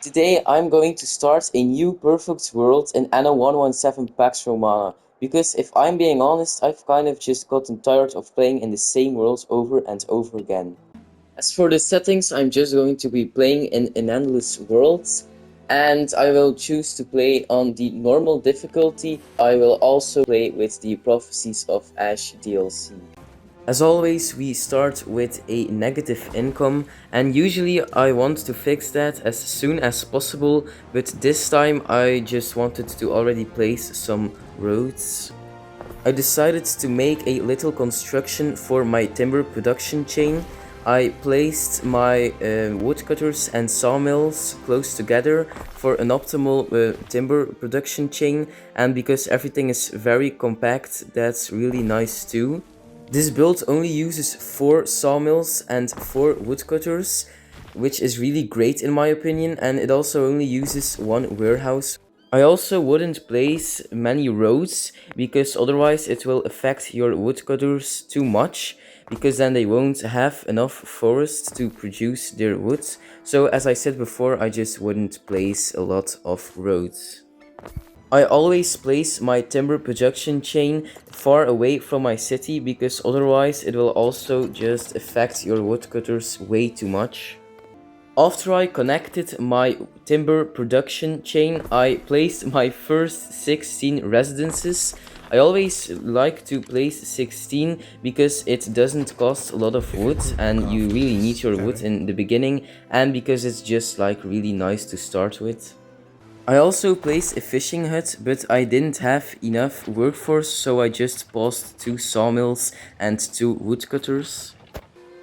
Today I'm going to start a new perfect world in Anno 117 Pax Romana, because if I'm being honest, I've kind of just gotten tired of playing in the same world over and over again. As for the settings, I'm just going to be playing in an endless world, and I will choose to play on the normal difficulty. I will also play with the Prophecies of Ash DLC. As always, we start with a negative income, and usually I want to fix that as soon as possible, but this time I just wanted to already place some roads. I decided to make a little construction for my timber production chain. I placed my woodcutters and sawmills close together for an optimal timber production chain, and because everything is very compact, that's really nice too. This build only uses 4 sawmills and 4 woodcutters, which is really great in my opinion, and it also only uses 1 warehouse. I also wouldn't place many roads, because otherwise it will affect your woodcutters too much, because then they won't have enough forest to produce their wood. So as I said before, I just wouldn't place a lot of roads. I always place my timber production chain far away from my city, because otherwise it will also just affect your woodcutters way too much. After I connected my timber production chain, I placed my first 16 residences. I always like to place 16 because it doesn't cost a lot of wood and you really need your wood in the beginning, and because it's just like really nice to start with. I also placed a fishing hut, but I didn't have enough workforce, so I just paused 2 sawmills and 2 woodcutters.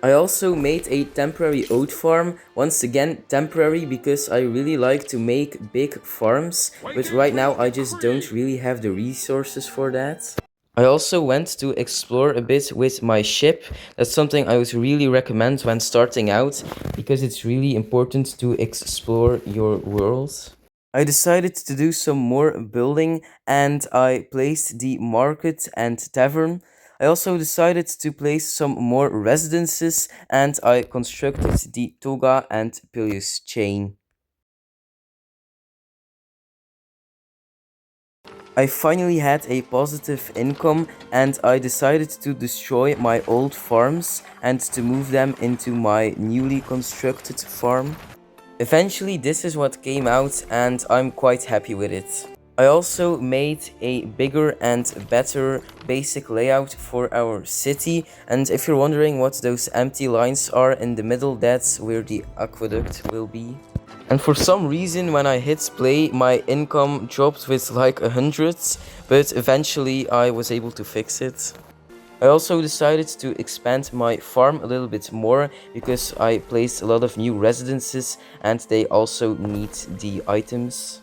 I also made a temporary oat farm, once again temporary because I really like to make big farms, but right now I just don't really have the resources for that. I also went to explore a bit with my ship. That's something I would really recommend when starting out, because it's really important to explore your world. I decided to do some more building, and I placed the market and tavern. I also decided to place some more residences, and I constructed the Toga and Peleus chain. I finally had a positive income, and I decided to destroy my old farms and to move them into my newly constructed farm. Eventually, this is what came out, and I'm quite happy with it. I also made a bigger and better basic layout for our city, and if you're wondering what those empty lines are in the middle, that's where the aqueduct will be. And for some reason, when I hit play, my income dropped with like 100, but eventually I was able to fix it. I also decided to expand my farm a little bit more, because I placed a lot of new residences and they also need the items.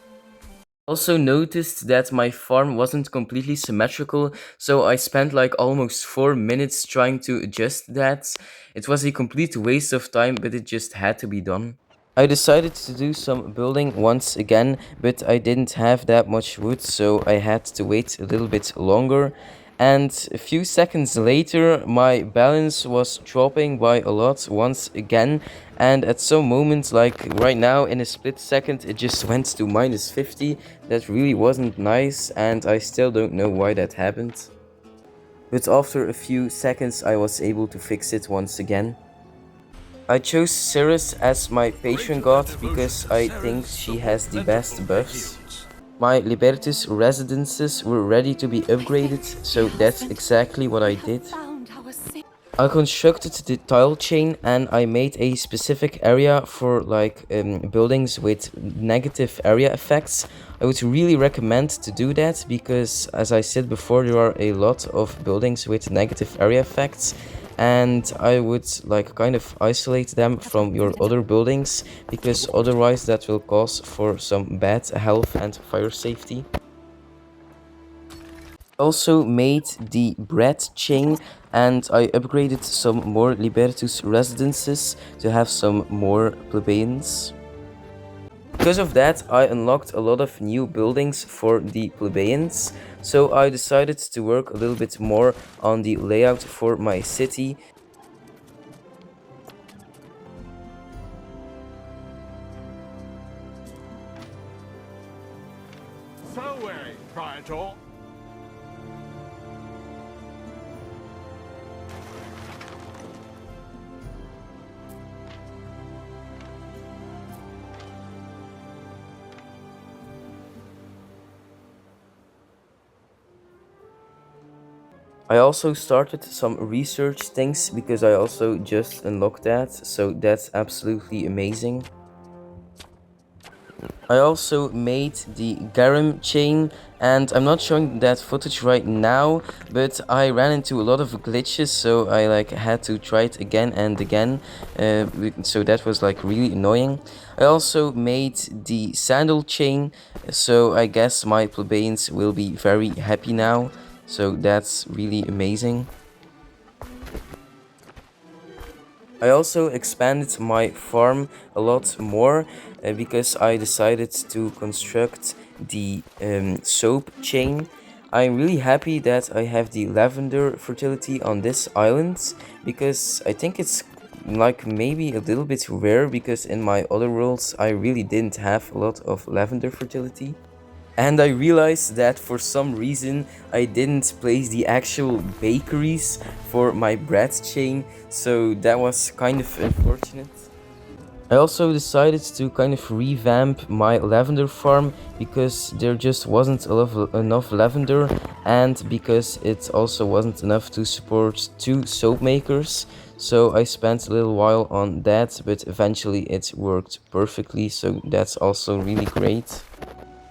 Also noticed that my farm wasn't completely symmetrical, so I spent like almost 4 minutes trying to adjust that. It was a complete waste of time, but it just had to be done. I decided to do some building once again, but I didn't have that much wood, so I had to wait a little bit longer. And a few seconds later, my balance was dropping by a lot once again. And at some moment, like right now, in a split second, it just went to minus 50. That really wasn't nice, and I still don't know why that happened. But after a few seconds, I was able to fix it once again. I chose Cirrus as my patron god because I think she has the best buffs. My Libertus residences were ready to be upgraded, so that's exactly what I did. I constructed the tile chain, and I made a specific area for like buildings with negative area effects. I would really recommend to do that, because as I said before, there are a lot of buildings with negative area effects, and I would like kind of isolate them from your other buildings, because otherwise that will cause for some bad health and fire safety. Also made the bread chain, and I upgraded some more Libertus residences to have some more plebeians. Because of that, I unlocked a lot of new buildings for the plebeians, so I decided to work a little bit more on the layout for my city. so weary, Praetor. I also started some research things because I also just unlocked that, so that's absolutely amazing. I also made the Garum chain, and I'm not showing that footage right now, but I ran into a lot of glitches, so I had to try it again and again, so that was really annoying. I also made the sandal chain, so I guess my plebeians will be very happy now, so that's really amazing. I also expanded my farm a lot more because I decided to construct the soap chain. I'm really happy that I have the lavender fertility on this island because I think it's maybe a little bit rare because in my other worlds I really didn't have a lot of lavender fertility. And I realized that for some reason I didn't place the actual bakeries for my bread chain, so that was kind of unfortunate. I also decided to kind of revamp my lavender farm because there just wasn't enough lavender, and because it also wasn't enough to support 2 soap makers. So I spent a little while on that, but eventually it worked perfectly, so that's also really great.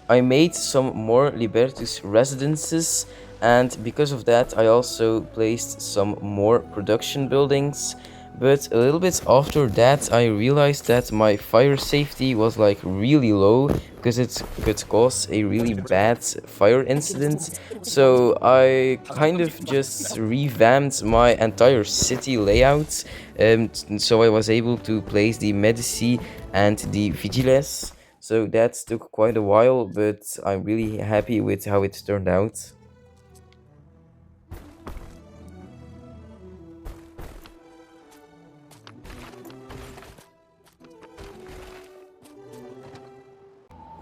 I made some more Libertus residences, and because of that I also placed some more production buildings. But a little bit after that I realized that my fire safety was really low because it could cause a really bad fire incident. So I kind of just revamped my entire city layout, so I was able to place the Medici and the Vigiles. So that took quite a while, but I'm really happy with how it turned out.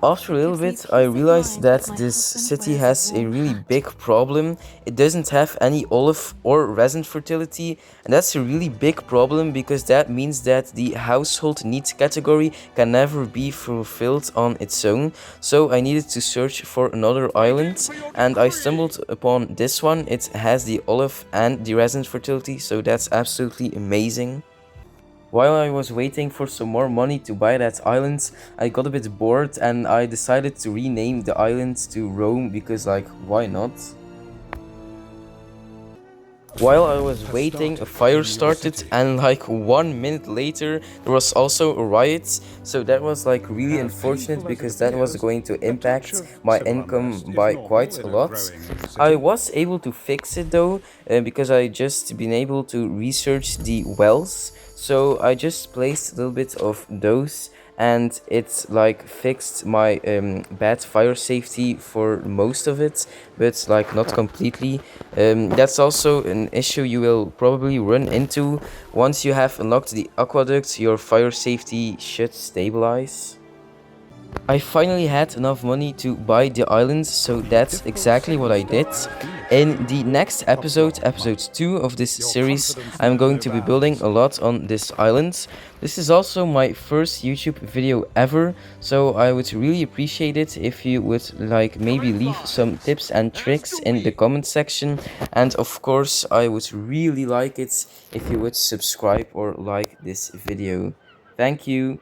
After a little bit, I realized that this city has a really big problem. It doesn't have any olive or resin fertility, and that's a really big problem because that means that the household needs category can never be fulfilled on its own. So I needed to search for another island, and I stumbled upon this one. It has the olive and the resin fertility, so that's absolutely amazing. While I was waiting for some more money to buy that island, I got a bit bored and I decided to rename the island to Rome because why not? While I was waiting, a fire started, and 1 minute later there was also a riot, so that was really unfortunate because that was going to impact my income by quite a lot. I was able to fix it though, because I just been able to research the wells, so I just placed a little bit of those, and it's fixed my bad fire safety for most of it, but not completely. That's also an issue you will probably run into. Once you have unlocked the aqueduct, your fire safety should stabilize. I finally had enough money to buy the island, so that's exactly what I did. In the next episode, episode 2 of this series, I'm going to be building a lot on this island. This is also my first YouTube video ever, so I would really appreciate it if you would maybe leave some tips and tricks in the comment section. And of course, I would really like it if you would subscribe or like this video. Thank you.